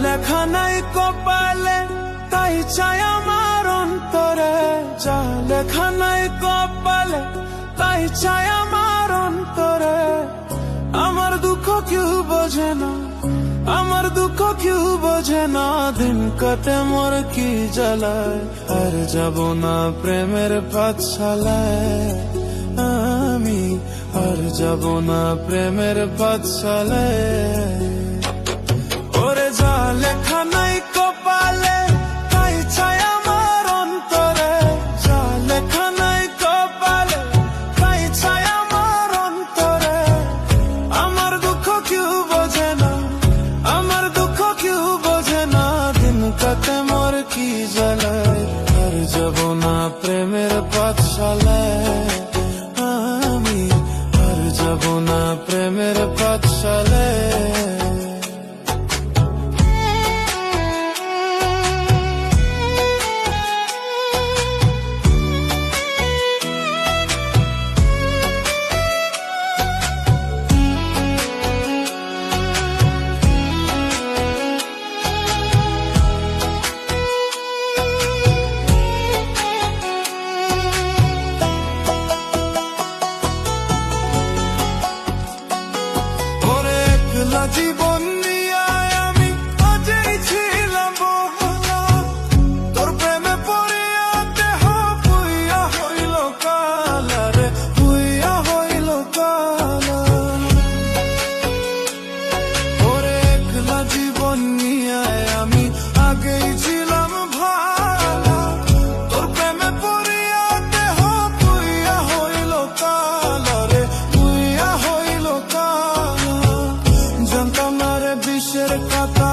লেখা নাই কপালে তাই চাই আমার অন্তরে, যা লেখা নাই কপালে তাই চাই আমার অন্তরে। আমার দুঃখ কেউ বোঝে না, আমার দুঃখ কেউ বোঝে না, দিন কাটে মোর কি জ্বালায়। আর যাব না প্রেমের পাঠশালায় আমি, আর যাব না প্রেমের পাঠশালায়। ওরে যা লেখা নাই কপালে তাই চাই আমার অন্তরে, যা লেখা নাই কপালে তাই চাই আমার অন্তরে। আমার দুঃখ কেউ বোঝে না, আমার দুঃখ কেউ বোঝে না, দিন কাটে মোর কি জ্বালায়। আর যাব না প্রেমের পাঠশালায় আমি, আর যাব না প্রেমের পাঠশালায়। জীবন নিয়ে আমি আজই ছিলাম বোঝা, তোর প্রেমে পড়িয়া দেহ পুইয়া হইল কালা রে, পুইয়া হইল কালা। ওরে একলা জীবন নিয়ে আমি আগেই ছিলাম ভালা, তোর প্রেমে পড়িয়া দেহ পুইয়া হইল কালা রে, পুইয়া হইল কালা। জানতাম না রে বিষের কথা,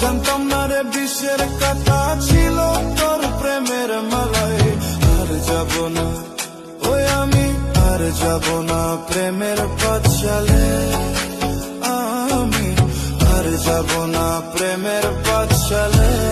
জানতাম না রে বিষের কথা ছিল তোর প্রেমের মালায়। আর যাব না ওই আমি, আর যাব না প্রেমের পাঠশালায় আমি, আর যাব না প্রেমের পাঠশালায়।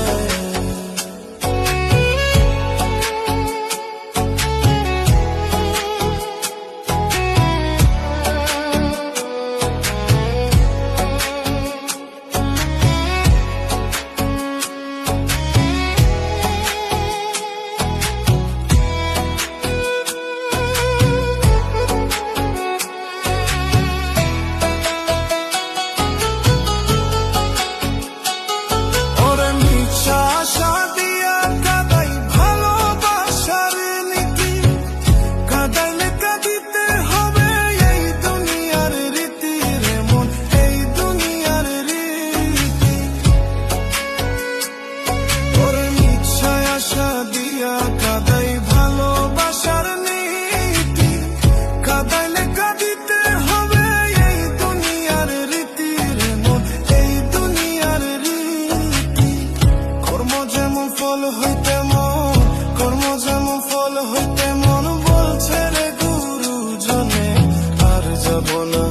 ফল হইতে মন, কর্ম যেমন ফল হইতে মন, বলছে রে গুরুজনে। আর যাব না